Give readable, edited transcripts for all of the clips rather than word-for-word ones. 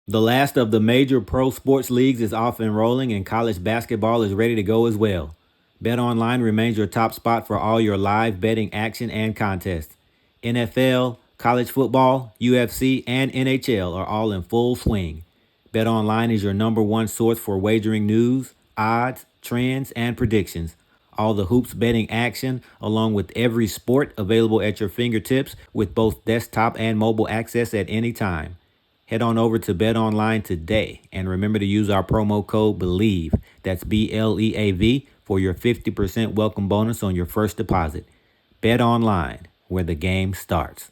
The last of the major pro sports leagues is off and rolling, and college basketball is ready to go as well. BetOnline remains your top spot for all your live betting action and contests. NFL, college football, UFC, and NHL are all in full swing. BetOnline is your number one source for wagering news, odds, trends, and predictions. All the hoops betting action, along with every sport available at your fingertips with both desktop and mobile access at any time. Head on over to BetOnline today and remember to use our promo code BELIEVE, that's BLEAV, for your 50% welcome bonus on your first deposit. BetOnline, where the game starts.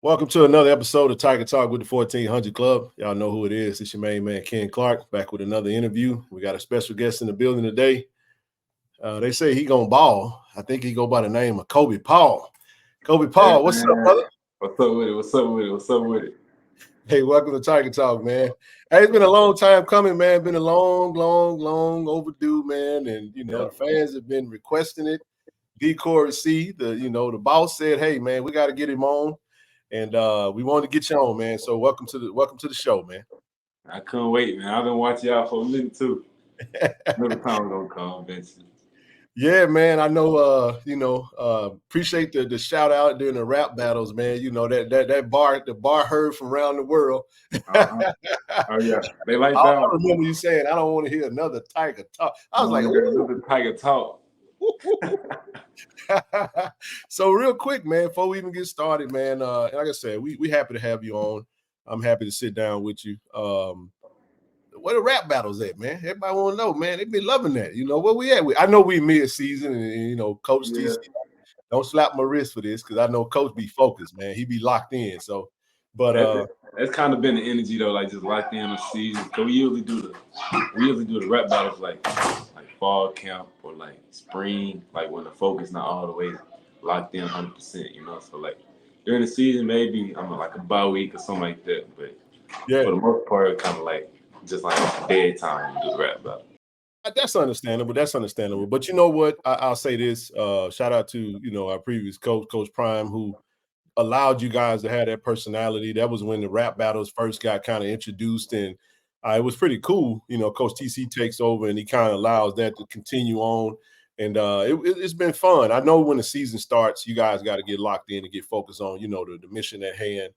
Welcome to another episode of Tiger Talk with the 1400 Club. Y'all know who it is. It's your main man, Ken Clark, back with another interview. We got a special guest in the building today. They say he gonna ball. I think he go by the name of Kobe Paul. Kobe Paul, Hey, what's up, man. brother? What's up with it? What's up with it? What's up with it? Hey, welcome to Tiger Talk, man. Hey, it's been a long time coming, man. Been a long overdue, man. And the fans have been requesting it. D. Corey C, the boss said, "Hey, man, we got to get him on." And we wanted to get you on, man. So welcome to the show, man. I couldn't wait, man. I've been watching y'all for a minute too. Another time gonna come eventually. Yeah, man. I know. Appreciate the shout out during the rap battles, man. You know that bar heard from around the world. Uh-huh. Oh yeah, they like I that one. remember you saying, "I don't want to hear another Tiger talk." I was like, Another Tiger talk. So real quick, man, before we even get started, man, like I said, we happy to have you on. I'm happy to sit down with you. Where the rap battles at, man? Everybody want to know, man. They been loving that. Where we at? I know we mid-season, and Coach TC, don't slap my wrist for this because I know Coach be focused, man. He be locked in. So, but that's kind of been the energy though, like just locked in the season. Cause we usually do the rap battles like fall camp or like spring, like when the focus not all the way locked in 100%. So like during the season, maybe I'm like a bye week or something like that. But yeah, for the most part, kind of like just like dead time to do the rap battle. that's understandable. That's understandable. But you know what? I'll say this. Shout out to our previous coach, Coach Prime, who allowed you guys to have that personality. That was when the rap battles first got kind of introduced, and it was pretty cool. Coach TC takes over, and he kind of allows that to continue on. And it's been fun. I know when the season starts, you guys got to get locked in and get focused on, the mission at hand.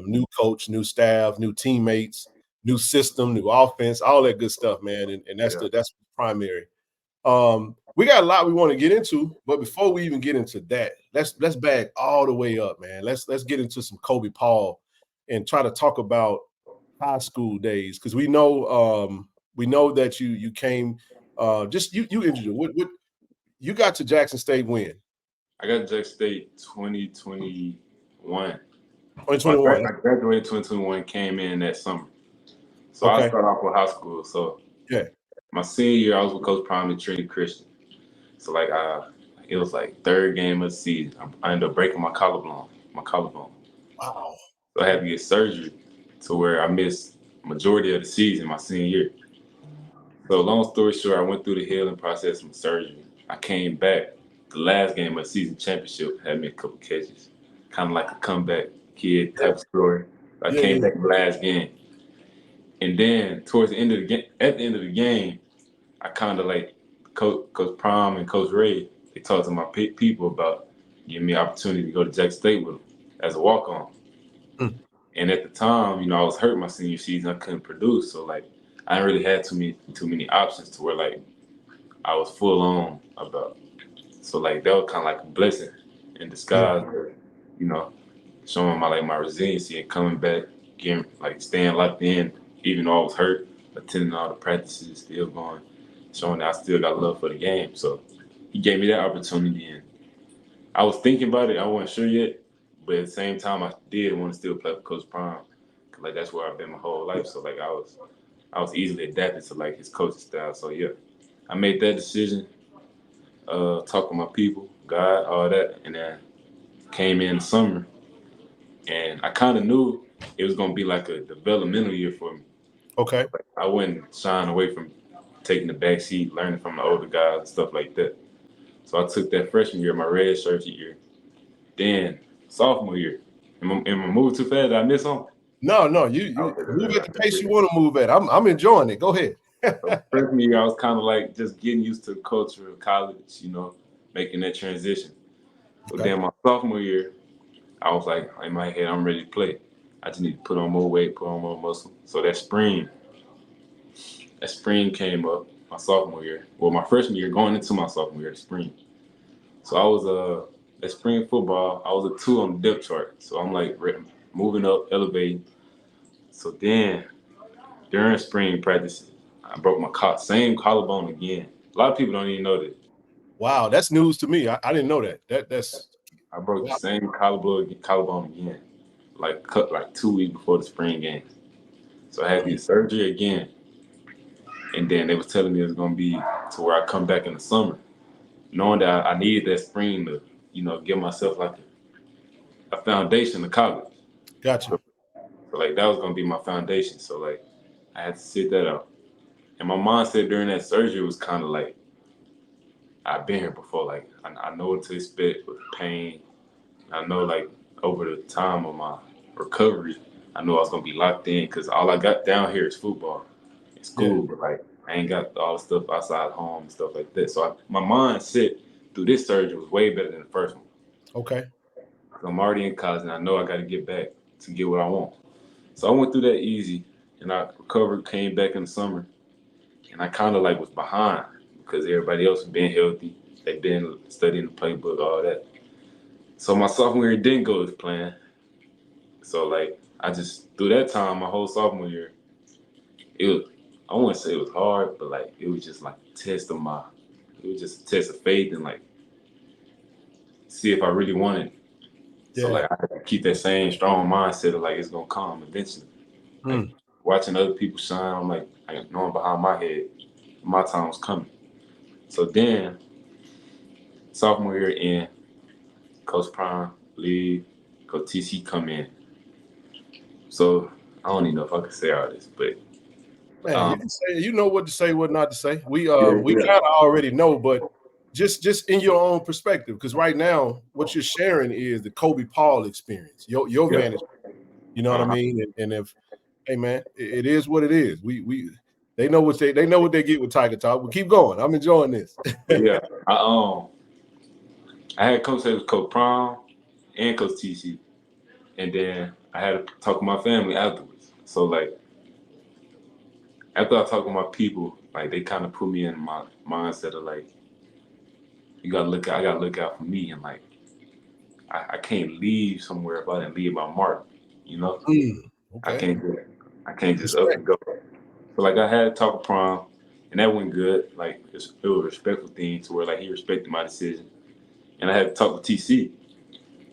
New coach, new staff, new teammates, new system, new offense, all that good stuff, man. And that's primary. We got a lot we want to get into, but before we even get into that, let's back all the way up, man. Let's get into some Kobe Paul and try to talk about high school days because we know that you came just you injured. What you got to Jackson State when? I got Jackson State 2021. So 2021. I graduated 2021, came in that summer. So I Okay. started off with high school. So Yeah. my senior year, I was with Coach Prime and Trinity Christian. So like it was like third game of the season. I ended up breaking my collarbone. Wow. So I had to get surgery to where I missed majority of the season my senior year. So long story short, I went through the healing process from surgery. I came back. The last game of the season championship had me a couple catches, kind of like a comeback kid type of story. I came back in the last game, and then towards the end of the game, at the end of the game, I kind of like Coach Prom and Coach Ray. They talked to my people about giving me an opportunity to go to Jackson State with them as a walk on. And at the time, I was hurt my senior season. I couldn't produce, so like I didn't really have too many options to where like I was full on about. So like that was kind of like a blessing in disguise, you know, showing my resiliency and coming back, getting like staying locked in, even though I was hurt, attending all the practices, still going, showing that I still got love for the game. So he gave me that opportunity, and I was thinking about it. I wasn't sure yet, but at the same time, I did want to still play for Coach Prime, 'cause, like that's where I've been my whole life. So like I was easily adapted to like his coaching style. So yeah, I made that decision. talk with my people, God, all that, and then came in the summer, and I kind of knew it was gonna be like a developmental year for me. Okay. I wasn't shying away from taking the back seat, learning from the older guys and stuff like that. So I took that freshman year, my red shirt year. Then sophomore year, am I moving too fast? Did I miss on? No, you move at the pace you want to move at. I'm enjoying it. Go ahead. So freshman year, I was kind of like just getting used to the culture of college, making that transition. So Okay. then my sophomore year, I was like, in my head, I'm ready to play. I just need to put on more weight, put on more muscle. So that spring came up my sophomore year. Well, my freshman year, going into my sophomore year, spring. So I was at spring football, I was a 2 on the depth chart. So I'm like moving up, elevating. So then during spring practice, I broke my same collarbone again. A lot of people don't even know that. Wow, that's news to me. I didn't know that. That's I broke the wow. same collarbone again, like cut like 2 weeks before the spring game. So I had to get surgery again, and then they was telling me it was gonna be to where I come back in the summer, knowing that I needed that spring to, give myself like a foundation to college. Gotcha. So like that was gonna be my foundation. So like I had to sit that out. And my mindset during that surgery was kind of like, I've been here before. Like I know what to expect with pain. I know like over the time of my recovery, I knew I was gonna be locked in because all I got down here is football and Yeah. school, but like I ain't got all the stuff outside home and stuff like that. So my mindset through this surgery was way better than the first one. Okay. 'Cause I'm already in college and I know I got to get back to get what I want. So I went through that easy, and I recovered, came back in the summer, and I kind of like was behind because everybody else was being healthy. They'd been studying the playbook, all that. So my sophomore year didn't go as planned. So like I just through that time, my whole sophomore year, it was I wouldn't say it was hard, but like it was just like a test of it was just a test of faith and like see if I really wanted it. So Yeah. like I had to keep that same strong mindset of like it's gonna come eventually. Like Mm. watching other people shine, I'm like knowing behind my head, my time was coming. So then sophomore year in, Coach Prime leave, Coach TC come in. So I don't even know if I can say all this, but Man, you um, can say, you know what to say, what not to say. We yeah, we yeah, kind of already know, but just in your own perspective, because right now what you're sharing is the Kobe Paul experience, your yeah, vantage. You know what I uh-huh. mean? And if hey man, it is what it is. We they know what they know what they get with Tiger Talk. But keep going. I'm enjoying this. But yeah, I had Coach say it was Coach Prime and Coach TC, and then I had to talk with my family afterwards. So like after I talked with my people, like they kind of put me in my mindset of like I gotta look out for me, and like I can't leave somewhere if I didn't leave my mark, you know. I Okay. can't I can't just up Respect. and go. So like I had to talk to Prom, and that went good. Like it was a respectful thing to where like he respected my decision, and I had to talk to TC,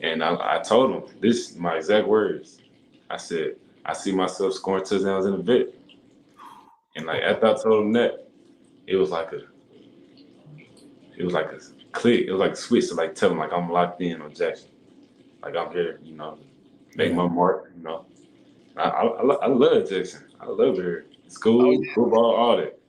and I told him this is my exact words. I said I see myself scoring touchdowns in a vet, and like after I told him that, it was like a click. It was like a switch to like tell him like I'm locked in on Jackson. Like I'm here, make Yeah. my mark. I love Jackson. I love her. Oh School, yeah. football, all that.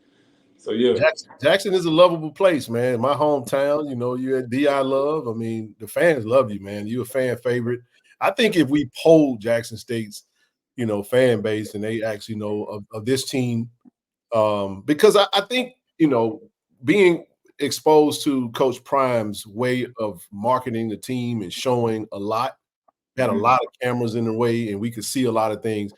So yeah, Jackson is a lovable place, man. My hometown, you're at DI Love. I mean, the fans love you, man. You're a fan favorite. I think if we polled Jackson State's, fan base and they actually know of this team, because I think, being exposed to Coach Prime's way of marketing the team and showing a lot, had a mhm, lot of cameras in the way and we could see a lot of things.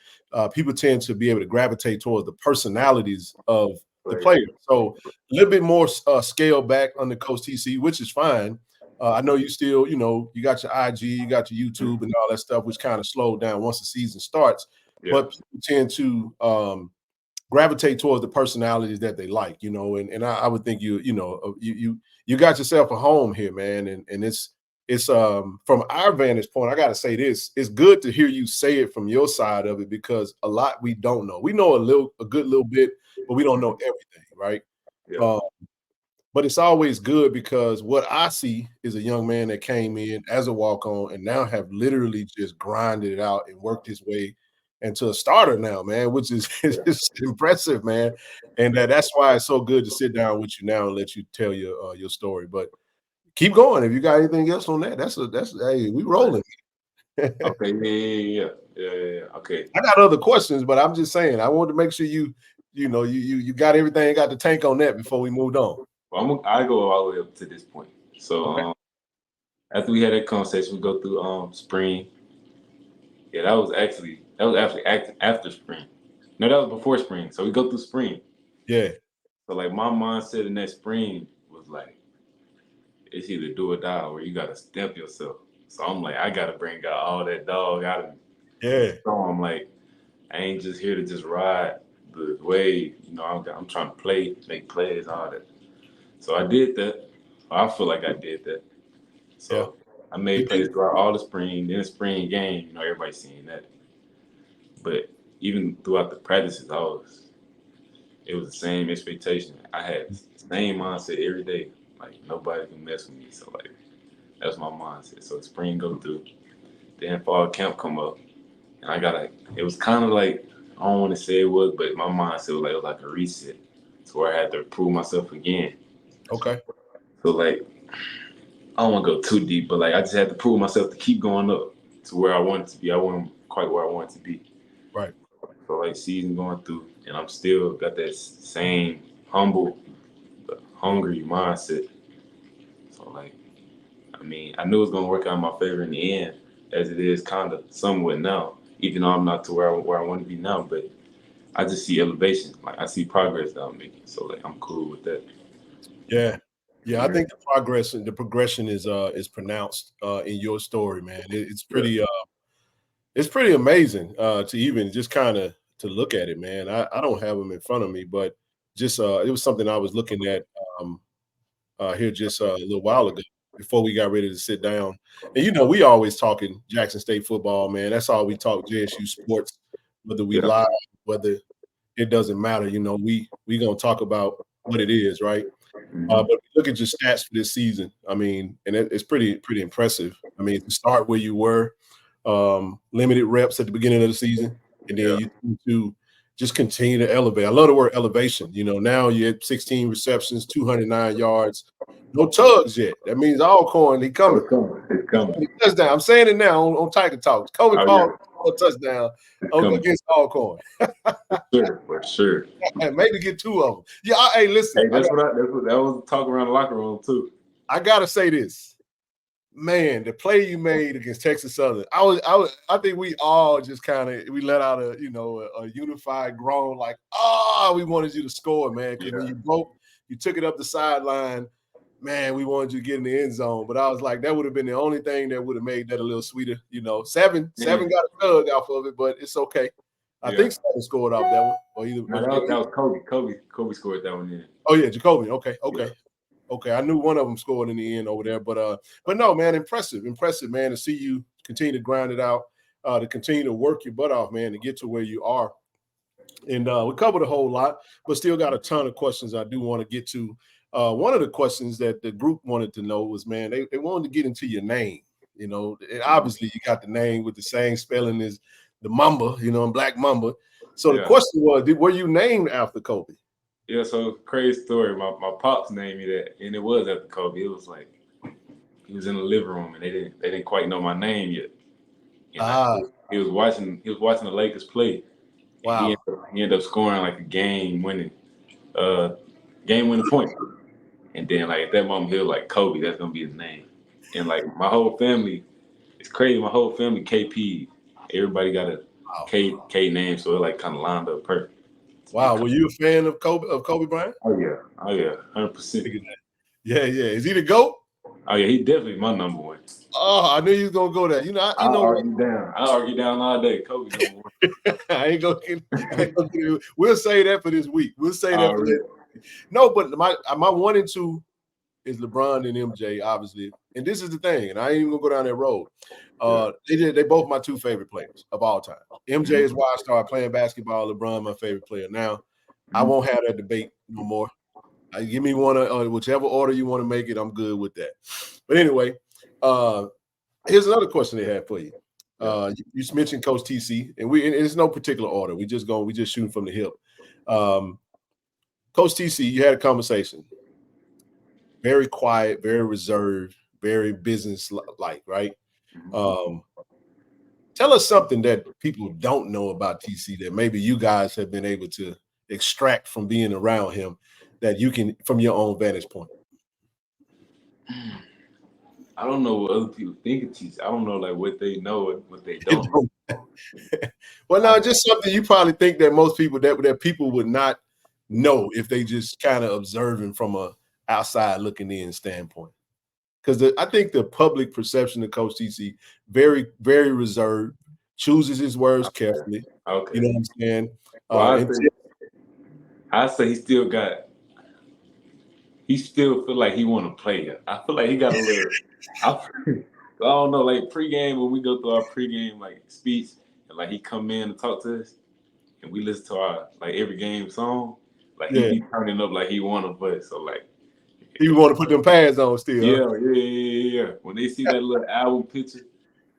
People tend to be able to gravitate towards the personalities of the right, players. So a little bit more scale back under Coach TC, which is fine. I know you still, you got your IG, you got your YouTube and all that stuff, which kind of slowed down once the season starts. yeah, But people tend to gravitate towards the personalities that they like, and I would think you got yourself a home here, man, and it's from our vantage point. I got to say this: it's good to hear you say it from your side of it because a lot we don't know. We know a good little bit, but we don't know everything, right? yeah, Um, But it's always good because what I see is a young man that came in as a walk-on and now have literally just grinded it out and worked his way into a starter now, man, which is it's impressive, man. And that's why it's so good to sit down with you now and let you tell your story. But keep going. If you got anything else on that, that's hey, we rolling. Okay, yeah. Okay. I got other questions, but I'm just saying I wanted to make sure you got everything, got the tank on that before we moved on. Well, I go all the way up to this point. So Okay. after we had that conversation, we go through spring. Yeah, that was actually after spring. No, that was before spring. So we go through spring. Yeah. So like my mindset in that spring was like, it's either do or die, or you gotta step yourself. So I'm like, I gotta bring out all that dog out of me. Yeah. So I'm like, I ain't just here to just ride the wave. You know, I'm trying to play, make plays, all that. So I did that. I feel like I did that. Yeah. So I You made did. plays throughout all the spring. Then the spring game, you know, everybody's seeing that. But even throughout the practices, it was the same expectation. I had the same mindset every day. Like nobody can mess with me. So like that's my mindset. So spring go through, then fall camp come up, and I gotta. It was kind of like I don't want to say it was, but my mindset was like a reset, to where I had to prove myself again. Okay. So like I don't want to go too deep, but like I just had to prove myself to keep going up to where I wanted to be. I wasn't quite where I wanted to be. Right. So like season going through, and I'm still got that same humble, but hungry mindset. So like, I mean, I knew it was gonna work out in my favor in the end, as it is kind of somewhat now. Even though I'm not to where I want to be now, but I just see elevation. Like I see progress that I'm making. So like I'm cool with that. Yeah. Yeah. I Yeah, think the progress and the progression is pronounced in your story, man. yeah, It's pretty amazing to even just kind of to look at it, man. I don't have them in front of me, but just it was something I was looking at um, here just a little while ago before we got ready to sit down. And we always talking Jackson State football, man. That's all we talk JSU sports, whether we yeah. live, whether it doesn't matter. We gonna talk about what it is, right? Hmm. But look at your stats for this season. I mean, and it's pretty impressive. I mean, to start where you were, limited reps at the beginning of the season, and then Yeah. you to just continue to elevate. I love the word elevation. Now you're at 16 receptions, 209 yards. No tugs yet. That means Alcorn, he Oh, coming. it's coming. It's coming. Touchdown. I'm saying it now on Tiger Talks. Kobe Oh Paul yeah, a touchdown it's coming. against Alcorn. For sure, for sure. And maybe get two of them. Yeah, hey, listen, Hey, that's what that was talk around the locker room too. I gotta say this. Man, the play you made against Texas Southern, I think we all just kind of we let out a unified groan like, we wanted you to score, man, because when Yeah. you took it up the sideline, man, we wanted you to get in the end zone. But I was like, that would have been the only thing that would have made that a little sweeter. Seven Yeah. got a tug off of it, but it's okay. I Yeah. think Seven scored off that one, or either. No, that was Kobe. Kobe scored that one in. Oh yeah, Jacoby. Okay, Yeah. okay. Okay, I knew one of them scored in the end over there, but no, man, impressive, man, to see you continue to grind it out, to continue to work your butt off, man, to get to where you are. And we covered a whole lot, but still got a ton of questions I do want to get to. One of the questions that the group wanted to know was, man, they wanted to get into your name. And obviously you got the name with the same spelling as the Mamba, and Black Mamba. So the Yeah. question was, were you named after Kobe? Yeah. So crazy story. My pops named me that, and it was after Kobe. It was like he was in the living room, and they didn't quite know my name yet. And Ah, he was watching the Lakers play, and he wow. ended up, he ended up scoring like a uh game winning point. And then like at that moment he was like, Kobe, that's gonna be his name. And like my whole family, it's crazy. My whole family KP. Everybody got a Wow. K name, so it like kind of lined up perfect to be Wow. Were Kobe. you a fan of Kobe Bryant? Oh yeah, 100%. Yeah, yeah. Is he the GOAT? Oh yeah, he definitely my number one. Oh, I knew you was gonna go there. I argue down. I argue down all day. Kobe number one. I ain't gonna get it. We'll say that for this week. We'll say that for Already. this. No, but my 1 and 2 is LeBron and MJ, obviously. And this is the thing, and I ain't even gonna go down that road. Yeah. They both my two favorite players of all time. MJ is Mhm. why I started playing basketball. LeBron, my favorite player. Now, I Mhm. won't have that debate no more. Give me one of whichever order you want to make it. I'm good with that. But anyway, here's another question they had for you. You mentioned Coach TC, and it's no particular order. We just shooting from the hip. Coach TC, you had a conversation. Very quiet, very reserved, very business-like, right? Tell us something that people don't know about TC that maybe you guys have been able to extract from being around him that you can from your own vantage point. I don't know what other people think of TC. I don't know like what they know and what they don't know. Well, no, just something you probably think that most people that people would not know if they just kind of observing from a outside looking in standpoint. Because I think the public perception of Coach TC very, very reserved, chooses his words carefully. Okay. You know what I'm saying? Well, I say he still feel like he want to play. I feel like he got a little. I don't know, like pregame when we go through our pregame like speech, and like he come in and talk to us, and we listen to our like every game song. Like he be turning up like he want to play. So like he want to put them pads on still. Yeah. When they see that little album picture,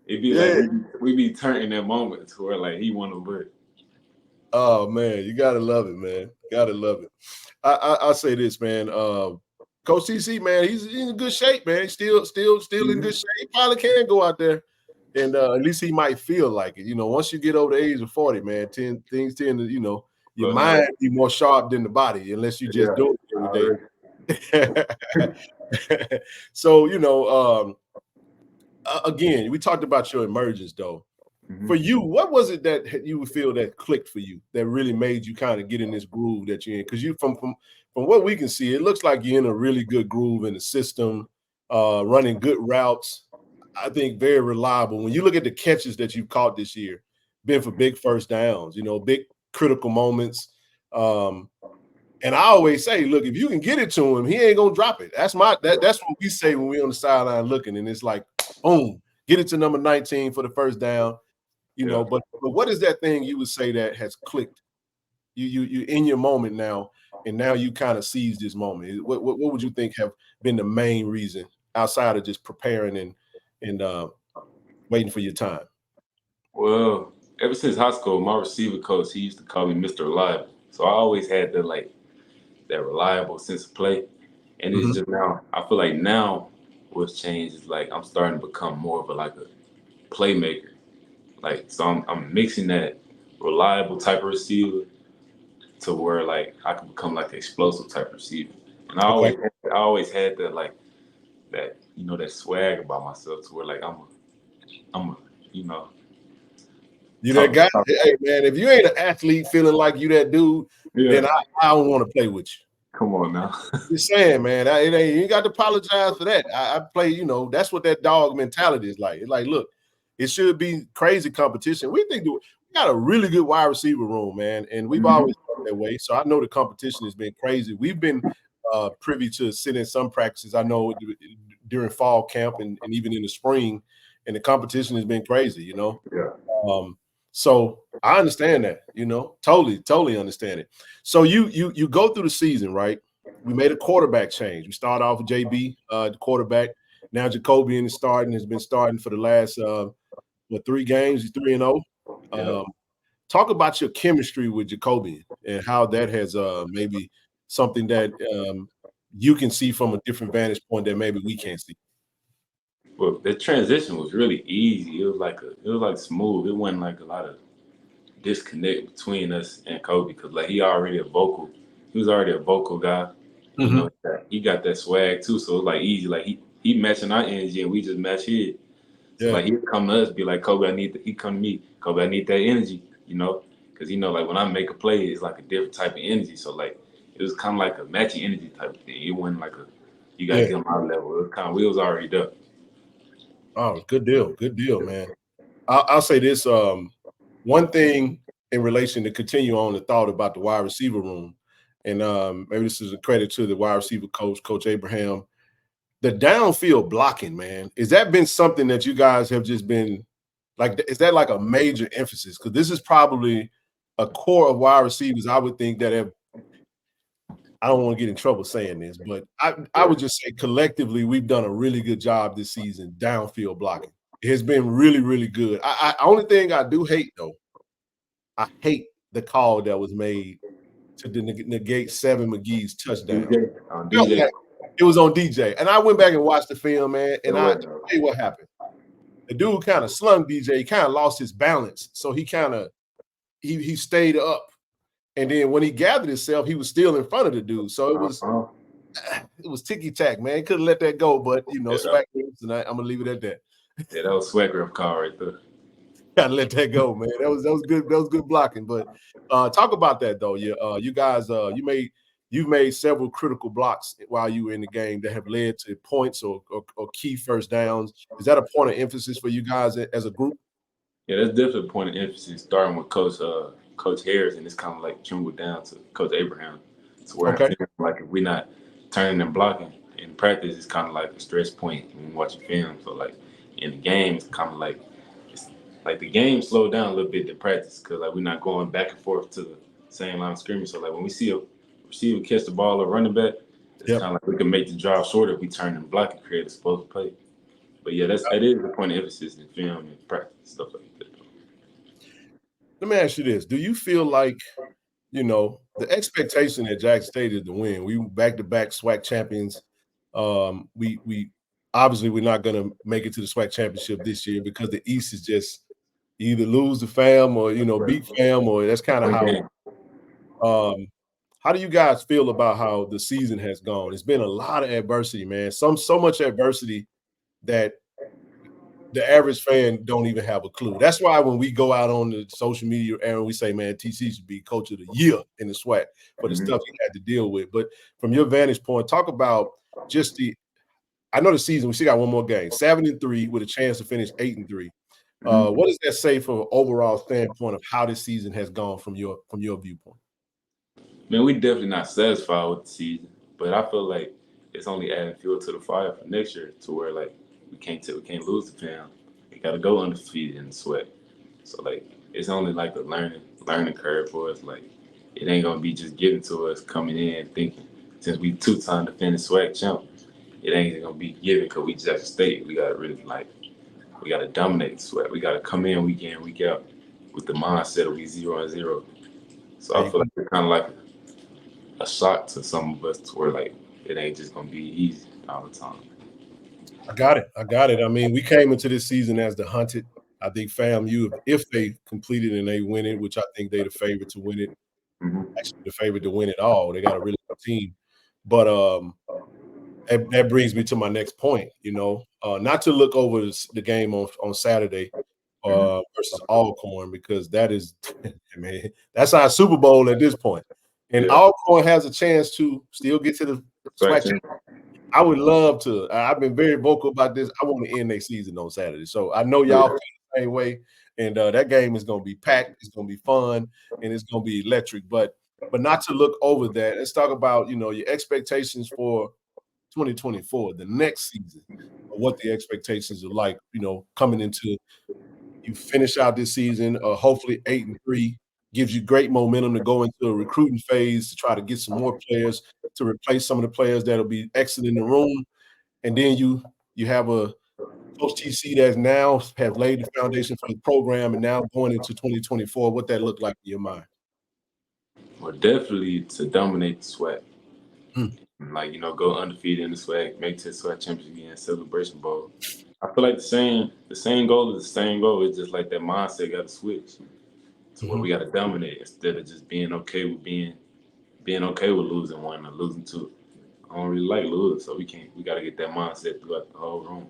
it be like we be turning that moment to where like he want to play. Oh man, you gotta love it, man. Gotta love it. I'll say this, man. Coach TC, man, he's in good shape, man. Still in good shape. He probably can go out there, and at least he might feel like it. You know, once you get over the age of 40, man, things tend to, your mind be more sharp than the body, unless you just do it every day. So, again, we talked about your emergence, though. For you, what was it that you feel that clicked for you that really made you kind of get in this groove that you're in? Because you, from what we can see, it looks like you're in a really good groove in the system, running good routes. I think very reliable. When you look at the catches that you've caught this year, been for big first downs, big critical moments. And I always say, look, if you can get it to him, he ain't gonna drop it. That's what we say when we're on the sideline looking, and it's like, boom, get it to number 19 for the first down. But what is that thing you would say that has clicked? You in your moment now, and now you kind of seize this moment. What would you think have been the main reason outside of just preparing and waiting for your time? Well, ever since high school, my receiver coach, he used to call me Mr. Reliable. So I always had that reliable sense of play. And it's just now, I feel like now what's changed is like I'm starting to become more of a playmaker. Like, so I'm mixing that reliable type of receiver to where like I can become like an explosive type of receiver. And I always had that that swag about myself to where like I'm a You that guy. Hey man, if you ain't an athlete feeling like you that dude, then I don't want to play with you. Come on now. Just saying, man. You ain't got to apologize for that. I play, that's what that dog mentality is like. It's like, look, it should be crazy competition. We got a really good wide receiver room, man, and we've always felt that way. So I know the competition has been crazy. We've been privy to sit in some practices. I know during fall camp and even in the spring, and the competition has been crazy. Yeah. So I understand that, totally understand it. So you go through the season, right? We made a quarterback change. We started off with JB, the quarterback. Now Jacobian has been starting for the last 3 games. He's 3-0. Talk about your chemistry with Jacobian and how that has maybe something that you can see from a different vantage point that maybe we can't see. Well, the transition was really easy. It was like smooth. It wasn't like a lot of disconnect between us and Kobe because like he was already a vocal guy. He got that swag too, so it was like easy. Like he matching our energy and we just match his. So like he'd come to us, be like, Kobe, he come to me, Kobe, I need that energy, because like when I make a play, it's like a different type of energy. So like it was kind of like a matching energy type of thing. It wasn't like you gotta get on our level. It was kind of, we was already there. Oh, good deal, man. I'll say this. One thing in relation to continue on the thought about the wide receiver room, and maybe this is a credit to the wide receiver coach, Coach Abraham. The downfield blocking, man, has that been something that you guys have just been like? Is that like a major emphasis? Because this is probably a core of wide receivers, I would think, that have I don't want to get in trouble saying this, but I would just say collectively we've done a really good job this season downfield blocking. It has been really, really good. Only thing I do hate though, I hate the call that was made to negate Seven McGee's touchdown. DJ on DJ. It was on DJ, and I went back and watched the film, man. And I tell you what happened. The dude kind of slung DJ. He kind of lost his balance, so he kind of he stayed up. And then when he gathered himself, he was still in front of the dude. So it was ticky tack, man. Couldn't let that go, but swag tonight. I'm gonna leave it at that. Yeah, that was swag rep call right there. Gotta let that go, man. That was good. That was good blocking. But talk about that though. You guys, you've made several critical blocks while you were in the game that have led to points or key first downs. Is that a point of emphasis for you guys as a group? Yeah, that's definitely a point of emphasis. Starting with Coach Harris, and it's kind of like trickled down to Coach Abraham. To where Okay. I feel like if we're not turning and blocking in practice, it's kind of like a stress point when you watch a film. So like in the game, it's kind of like the game slowed down a little bit in practice because like we're not going back and forth to the same line of scrimmage. So like when we see a receiver catch the ball or running back, it's kind of like we can make the drive shorter if we turn and block and create a explosive play. But yeah, that is the point of emphasis in film and practice stuff like that. Let me ask you this: do you feel like the expectation at Jackson State is to win? We back-to-back SWAC champions. We obviously we're not going to make it to the SWAC championship this year because the East is just either lose the fam or beat fam, or that's kind of how. How do you guys feel about how the season has gone? It's been a lot of adversity, man. So much adversity that the average fan don't even have a clue. That's why when we go out on the social media and we say, man, TC should be coach of the year in the SWAC for the stuff he had to deal with. But from your vantage point, talk about just I know the season, we still got one more game, 7-3 with a chance to finish 8-3. What does that say from an overall standpoint of how this season has gone from your viewpoint? Man, we definitely not satisfied with the season, but I feel like it's only adding fuel to the fire for next year to where like we can't lose the fam. We got to go undefeated in the SWAC. So like it's only like a learning curve for us. Like it ain't gonna be just given to us coming in thinking since we 2-time defending SWAC champ, it ain't gonna be given because we Jackson State. We gotta really we gotta dominate the SWAC. We gotta come in week out with the mindset of we 0-0. So I feel like it's kind of like a shock to some of us to where like it ain't just gonna be easy all the time. I got it. I mean, we came into this season as the hunted. I think FAMU, if they complete it and they win it, which I think they're the favorite to win it, actually the favorite to win it all. They got a really good team. But that brings me to my next point, not to look over the game on Saturday versus Alcorn, because that is, man, that's our Super Bowl at this point. And Alcorn has a chance to still get to the SWAC. I would love to. I've been very vocal about this. I want to end their season on Saturday. So I know y'all feel the same way. And that game is going to be packed. It's going to be fun, and it's going to be electric. But not to look over that. Let's talk about, your expectations for 2024, the next season, what the expectations are like, coming into you finish out this season, hopefully 8-3. Gives you great momentum to go into a recruiting phase to try to get some more players to replace some of the players that'll be exiting the room. And then you have a Coach TC that now have laid the foundation for the program, and now going into 2024, what that look like in your mind? Well, definitely to dominate the SWAC. Go undefeated in the SWAC, make it to the SWAC championship again, Celebration Bowl. I feel like the same goal is the same goal. It's just like that mindset got to switch to where we got to dominate instead of just being okay with being okay with losing one or losing two. I don't really like losing, so we got to get that mindset throughout the whole room.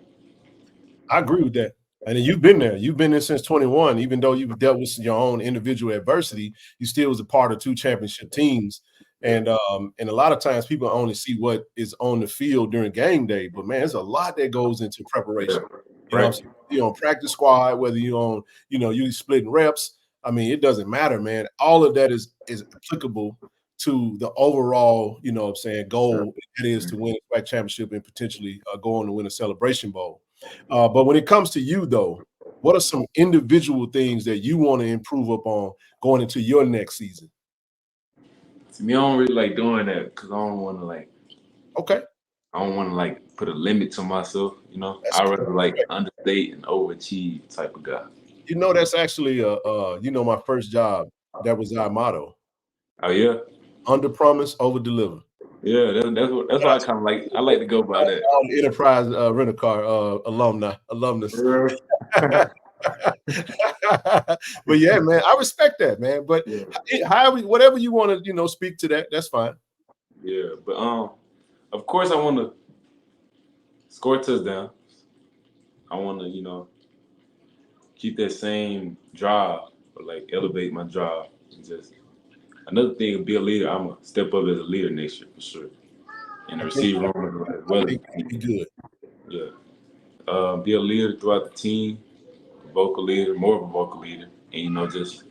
I agree with that. And you've been there. You've been there since 21. Even though you've dealt with your own individual adversity, you still was a part of 2 championship teams. And a lot of times people only see what is on the field during game day. But, man, there's a lot that goes into preparation. You know what I'm saying? You're on practice squad, whether you're on, you splitting reps. I mean, it doesn't matter, man. All of that is applicable to the overall, goal it is to win a SWAC championship and potentially go on to win a Celebration Bowl. But when it comes to you, though, what are some individual things that you want to improve upon going into your next season? To me, I don't really like doing that because I don't want to like. Okay, I don't want to like put a limit to myself. that's I rather like correct. understate and overachieve type of guy. That's actually my first job. That was our motto: Oh yeah, under promise, over deliver. yeah. That's why I kind of like. I like to go by that. All the enterprise rental car alumnus. Yeah. But yeah, man, I respect that, man. But Yeah, however, whatever you want to, speak to that, that's fine. yeah. But of course, I want to score touchdowns. I want to, keep that same drive, or like elevate my drive. And just another thing, be a leader. I'm gonna step up as a leader next year for sure in the I think receiver room as I well as think the that'd team. be good. Yeah. Be a leader throughout the team, a vocal leader, more of a vocal leader, and just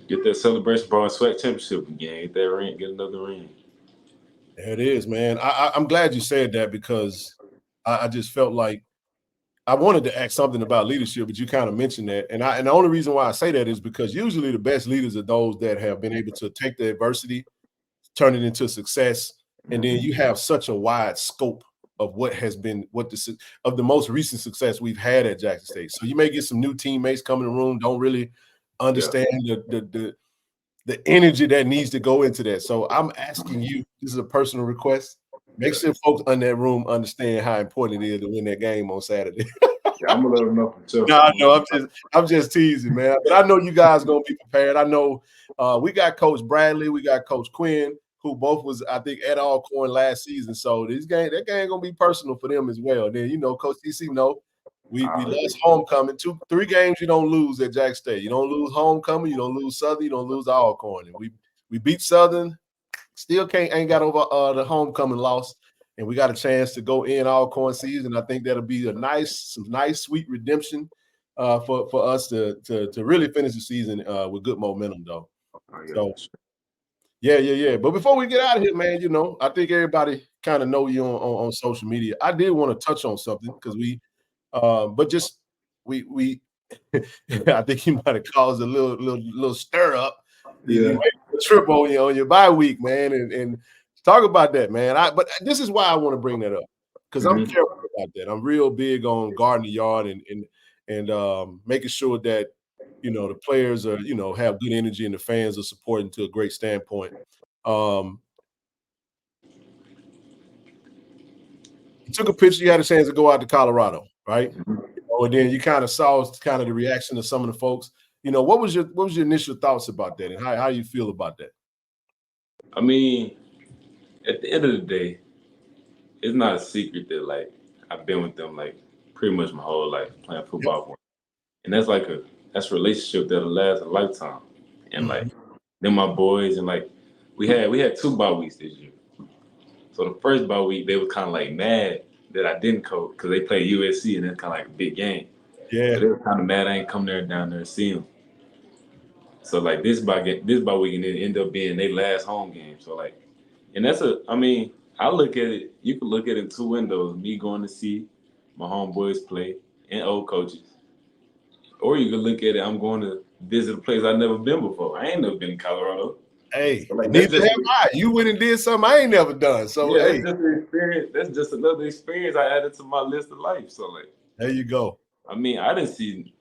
get that celebration ball and sweat championship again. Get that ring, get another ring. There it is, man. I'm glad you said that because I just felt like I wanted to ask something about leadership, but you kind of mentioned that, and the only reason why I say that is because usually the best leaders are those that have been able to take the adversity, turn it into success, and then you have such a wide scope of what has been of the most recent success we've had at Jackson State. So you may get some new teammates come in the room, don't really Yeah. understand the energy that needs to go into that. So I'm asking you, this is a personal request. Make Yeah. sure folks in that room understand how important it is to win that game on Saturday. Yeah, I'm gonna let them know for sure. No, no, I'm just teasing, man. But I know you guys gonna be prepared. I know we got Coach Bradley, we got Coach Quinn, who both was, I think, at Alcorn last season. So that game gonna be personal for them as well. Then Coach TC we lost homecoming. 3 games you don't lose at Jack State. You don't lose homecoming, you don't lose Southern, you don't lose Alcorn. And we beat Southern, still ain't got over the homecoming loss. And we got a chance to go in Alcorn season. I think that'll be some nice, sweet redemption for us to really finish the season with good momentum, though. Oh, yeah, So for sure. yeah. But before we get out of here, man, I think everybody kind of know you on social media. I did want to touch on something because but just we I think you might have caused a little stir up. You Yeah. might trip on your bye week, man, and talk about that, man. But this is why I want to bring that up because I'm Mhm. careful about that. I'm real big on guarding the yard and making sure that the players are have good energy and the fans are supporting to a great standpoint. Um, you took a picture. You had a chance to go out to Colorado, right? Mhm. And then you kind of saw kind of the reaction of some of the folks. What was your initial thoughts about that, and how you feel about that? I mean, at the end of the day, it's not a secret that like I've been with them like pretty much my whole life playing Yep. football for 'em. And that's a relationship that'll last a lifetime. And Mhm. like them my boys and like we had 2 bye weeks this year. So the first bye week they were kind of like mad that I didn't coach because they played USC and it's kind of like a big game. So Yeah, they were kind of mad I ain't come there down there to see them. So like this bye week and it ended up being their last home game. So like, and I mean, I look at it. You can look at it in 2 windows: me going to see my homeboys play and old coaches, or you can look at it. I'm going to visit a place I've never been before. I ain't never been in Colorado. hey, So like neither have I. You went and did something I ain't never done. So yeah, that's hey, just an experience. That's just another experience I added to my list of life. So like, there you go. I mean, I didn't see.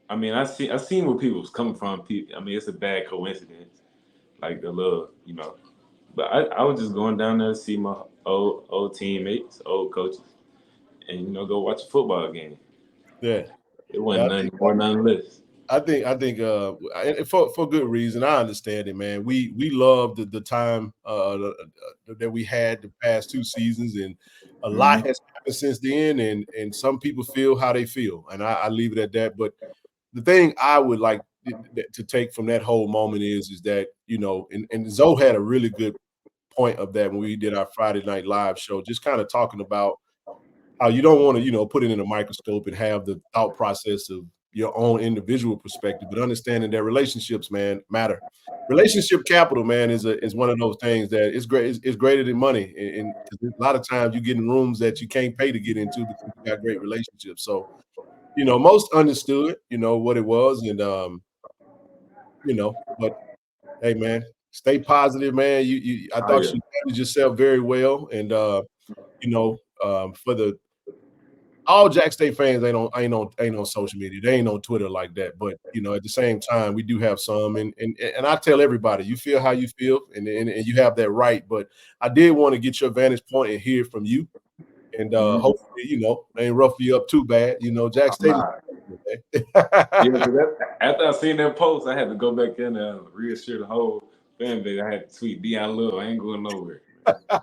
I mean, I seen where people was coming from. People, I mean, it's a bad coincidence. Like the little, But I was just going down there to see my old teammates, old coaches, and go watch a football game. Yeah, It yeah. wasn't nothing more, nothing less. I think and for good reason. I understand it, man. We love the time that we had the past 2 seasons, and a lot Mhm. has happened since then. And some people feel how they feel, and I leave it at that. But the thing I would like to take from that whole moment is that and Zoe had a really good point of that when we did our Friday night live show, just kind of talking about how you don't want to, put it in a microscope and have the thought process of your own individual perspective, but understanding that relationships, man, matter. Relationship capital, man, is one of those things that is great. It's greater than money, and 'cause a lot of times you get in rooms that you can't pay to get into because you got great relationships. So, most understood, what it was, and but hey, man. Stay positive, man. I thought you handled yourself very well, and for the all Jack State fans ain't on social media. They ain't on Twitter like that. But at the same time, we do have some, and I tell everybody, you feel how you feel, and you have that right. But I did want to get your vantage point and hear from you, and hopefully, they ain't rough you up too bad. Jack State. After I seen that post, I had to go back in and reassure the whole fan base. I had to tweet Deion Love. I ain't going nowhere. I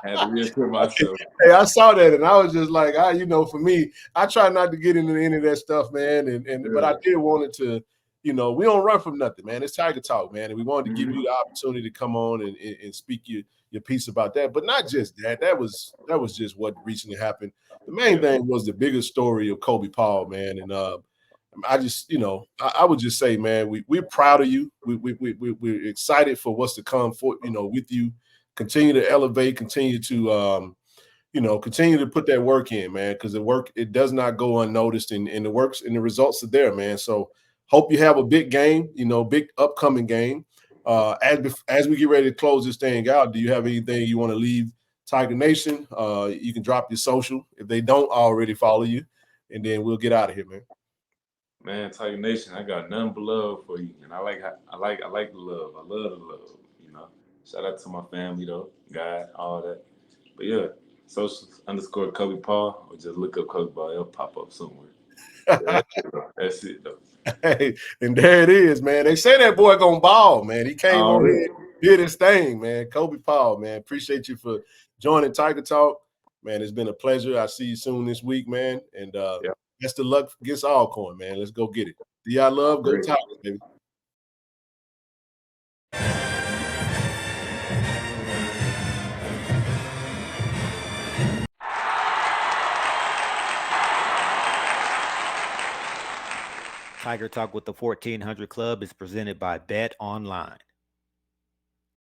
had to reassure myself. Hey, I saw that, and I was just like, for me, I try not to get into any of that stuff, man. But I did want it to, we don't run from nothing, man. It's Tiger Talk, man, and we wanted to give you the opportunity to come on and speak your piece about that. But not just that. That was just what recently happened. The main thing was the bigger story of Kobe Paul, man, and I just, I would just say, man, we're proud of you. We're excited for what's to come for, with you. Continue to elevate, continue to continue to put that work in, man, because it does not go unnoticed, and the works and the results are there, man. So hope you have a big game, big upcoming game. As we get ready to close this thing out, do you have anything you want to leave Tiger Nation? You can drop your social if they don't already follow you, and then we'll get out of here, man. Man, Tiger Nation, I got nothing but love for you, and I like the love. I love the love, Shout out to my family though, God, all that. But yeah, socials _ Kobe Paul, or just look up Kobe Paul. It'll pop up somewhere. That's it though. Hey, and there it is, man. They say that boy gonna ball, man. He came on here, did his thing, man. Kobe Paul, man. Appreciate you for joining Tiger Talk, man. It's been a pleasure. I'll see you soon this week, man. And best of luck against Alcorn, man. Let's go get it. D.I. Love, go Tigers, baby. Tiger Talk with the 1400 Club is presented by Bet Online.